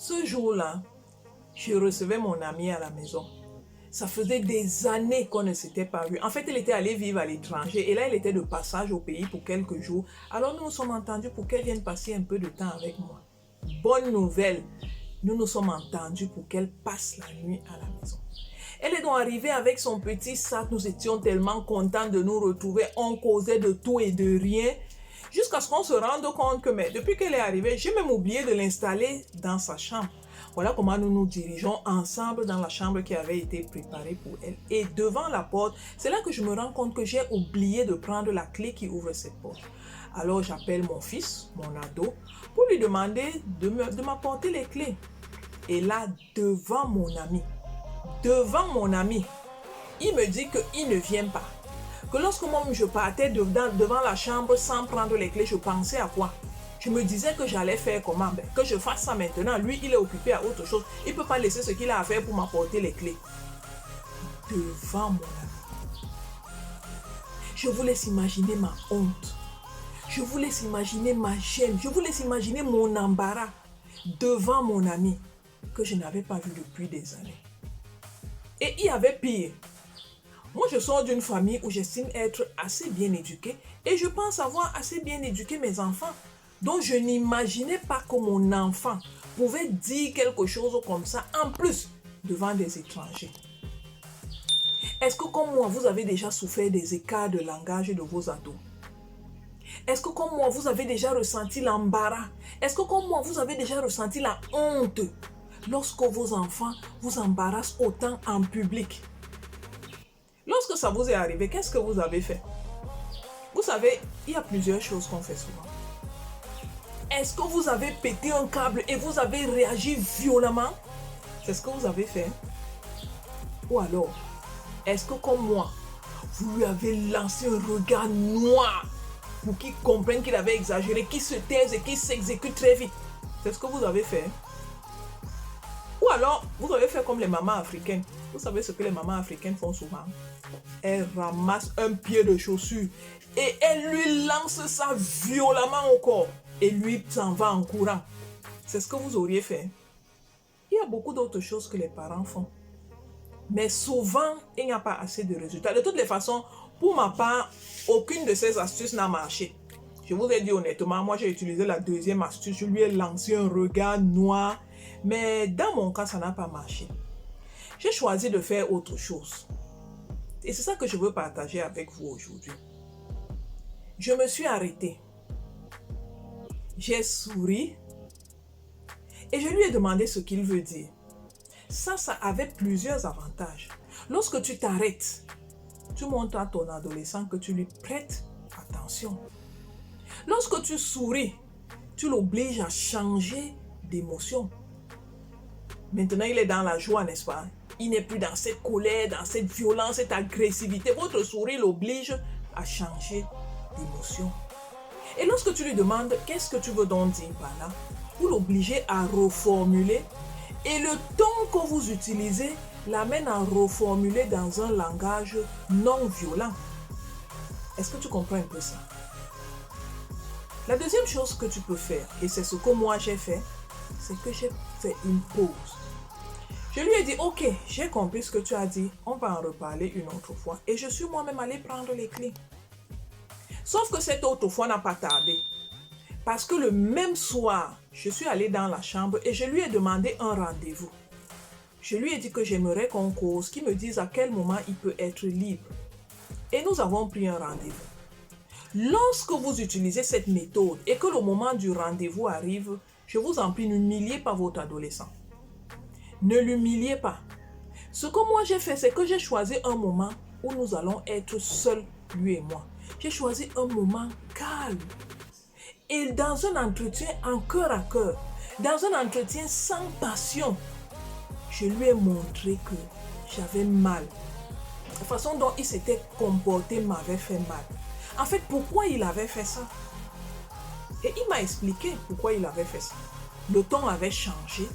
Ce jour-là, je recevais mon amie à la maison. Ça faisait des années qu'on ne s'était pas vu. En fait, elle était allée vivre à l'étranger et là, elle était de passage au pays pour quelques jours. Alors, nous nous sommes entendus pour qu'elle vienne passer un peu de temps avec moi. Bonne nouvelle, nous nous sommes entendus pour qu'elle passe la nuit à la maison. Elle est donc arrivée avec son petit sac. Nous étions tellement contents de nous retrouver. On causait de tout et de rien. Jusqu'à ce qu'on se rende compte que depuis qu'elle est arrivée, j'ai même oublié de l'installer dans sa chambre. Voilà comment nous nous dirigeons ensemble dans la chambre qui avait été préparée pour elle. Et devant la porte, c'est là que je me rends compte que j'ai oublié de prendre la clé qui ouvre cette porte. Alors j'appelle mon fils, mon ado, pour lui demander de m'apporter les clés. Et là, devant mon ami, il me dit qu'il ne vient pas. Que lorsque moi je partais devant la chambre sans prendre les clés, je pensais à quoi? Je me disais que j'allais faire comment? Que je fasse ça maintenant. Lui, il est occupé à autre chose. Il ne peut pas laisser ce qu'il a à faire pour m'apporter les clés. Devant mon ami. Je vous laisse imaginer ma honte. Je vous laisse imaginer ma gêne. Je vous laisse imaginer mon embarras. Devant mon ami que je n'avais pas vu depuis des années. Et il y avait pire. Moi, je sors d'une famille où j'estime être assez bien éduquée et je pense avoir assez bien éduqué mes enfants. Donc, je n'imaginais pas que mon enfant pouvait dire quelque chose comme ça, en plus, devant des étrangers. Est-ce que, comme moi, vous avez déjà souffert des écarts de langage de vos ados? Est-ce que, comme moi, vous avez déjà ressenti l'embarras? Est-ce que, comme moi, vous avez déjà ressenti la honte lorsque vos enfants vous embarrassent autant en public? Lorsque ça vous est arrivé, qu'est-ce que vous avez fait? Vous savez, il y a plusieurs choses qu'on fait souvent. Est-ce que vous avez pété un câble et vous avez réagi violemment? C'est ce que vous avez fait. Ou alors, est-ce que comme moi, vous lui avez lancé un regard noir pour qu'il comprenne qu'il avait exagéré, qu'il se taise et qu'il s'exécute très vite? C'est ce que vous avez fait. Ou alors, vous avez fait comme les mamans africaines. Vous savez ce que les mamans africaines font souvent? Elles ramassent un pied de chaussure et elles lui lancent ça violemment au corps. Et lui s'en va en courant. C'est ce que vous auriez fait. Il y a beaucoup d'autres choses que les parents font. Mais souvent, il n'y a pas assez de résultats. De toutes les façons, pour ma part, aucune de ces astuces n'a marché. Je vous ai dit honnêtement, moi j'ai utilisé la deuxième astuce. Je lui ai lancé un regard noir. Mais dans mon cas, ça n'a pas marché. J'ai choisi de faire autre chose. Et c'est ça que je veux partager avec vous aujourd'hui. Je me suis arrêtée. J'ai souri et je lui ai demandé ce qu'il veut dire. Ça avait plusieurs avantages. Lorsque tu t'arrêtes, tu montres à ton adolescent que tu lui prêtes attention. Lorsque tu souris, tu l'obliges à changer d'émotion. Maintenant, il est dans la joie, n'est-ce pas? Il n'est plus dans cette colère, dans cette violence, cette agressivité. Votre sourire l'oblige à changer d'émotion. Et lorsque tu lui demandes « Qu'est-ce que tu veux donc dire par là ?» vous l'obligez à reformuler et le ton que vous utilisez l'amène à reformuler dans un langage non violent. Est-ce que tu comprends un peu ça? La deuxième chose que tu peux faire, et c'est ce que moi j'ai fait, c'est que j'ai fait une pause. Je lui ai dit « Ok, j'ai compris ce que tu as dit, on va en reparler une autre fois. » Et je suis moi-même allée prendre les clés. Sauf que cette autre fois n'a pas tardé. Parce que le même soir, je suis allée dans la chambre et je lui ai demandé un rendez-vous. Je lui ai dit que j'aimerais qu'on cause, qu'il me dise à quel moment il peut être libre. Et nous avons pris un rendez-vous. Lorsque vous utilisez cette méthode et que le moment du rendez-vous arrive, je vous en prie, n'humiliez pas votre adolescent. Ne l'humiliez pas. Ce que moi j'ai fait, c'est que j'ai choisi un moment où nous allons être seuls, lui et moi. J'ai choisi un moment calme. Et dans un entretien en cœur à cœur, dans un entretien sans passion, je lui ai montré que j'avais mal. La façon dont il s'était comporté m'avait fait mal. En fait, pourquoi il avait fait ça? Et il m'a expliqué pourquoi il avait fait ça. Le ton avait changé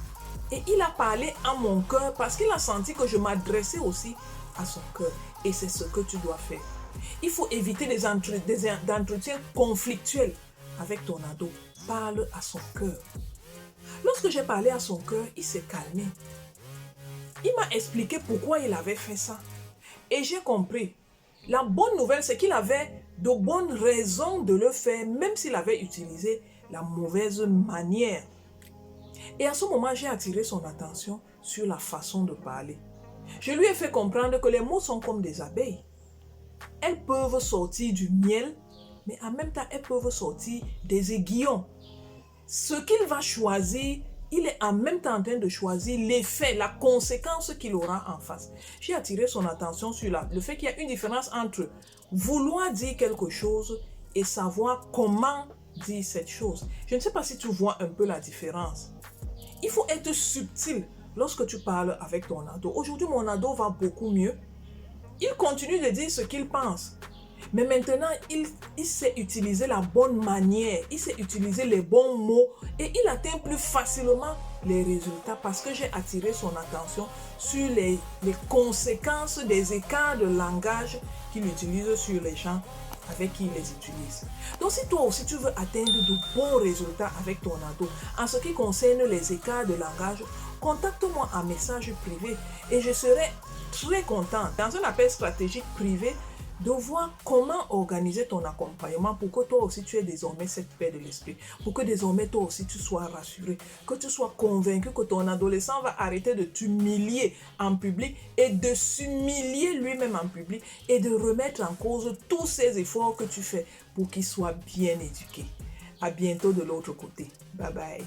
et il a parlé à mon cœur parce qu'il a senti que je m'adressais aussi à son cœur. Et c'est ce que tu dois faire. Il faut éviter des entretiens conflictuels avec ton ado. Parle à son cœur. Lorsque j'ai parlé à son cœur, il s'est calmé. Il m'a expliqué pourquoi il avait fait ça. Et j'ai compris. La bonne nouvelle, c'est qu'il avait de bonnes raisons de le faire, même s'il avait utilisé la mauvaise manière. Et à ce moment, j'ai attiré son attention sur la façon de parler. Je lui ai fait comprendre que les mots sont comme des abeilles. Elles peuvent sortir du miel, mais en même temps, elles peuvent sortir des aiguillons. Ce qu'il va choisir, il est en même temps en train de choisir l'effet, la conséquence qu'il aura en face. J'ai attiré son attention sur le fait qu'il y a une différence entre vouloir dire quelque chose et savoir comment dire cette chose. Je ne sais pas si tu vois un peu la différence. Il faut être subtil lorsque tu parles avec ton ado. Aujourd'hui, mon ado va beaucoup mieux. Il continue de dire ce qu'il pense. Mais maintenant, il sait utiliser la bonne manière, il sait utiliser les bons mots et il atteint plus facilement les résultats parce que j'ai attiré son attention sur les conséquences des écarts de langage qu'il utilise sur les gens avec qui il les utilise. Donc si toi aussi tu veux atteindre de bons résultats avec ton ado en ce qui concerne les écarts de langage, contacte-moi en message privé et je serai très content dans un appel stratégique privé de voir comment organiser ton accompagnement pour que toi aussi tu aies désormais cette paix de l'esprit, pour que désormais toi aussi tu sois rassuré, que tu sois convaincu que ton adolescent va arrêter de t'humilier en public et de s'humilier lui-même en public et de remettre en cause tous ces efforts que tu fais pour qu'il soit bien éduqué. À bientôt de l'autre côté. Bye bye.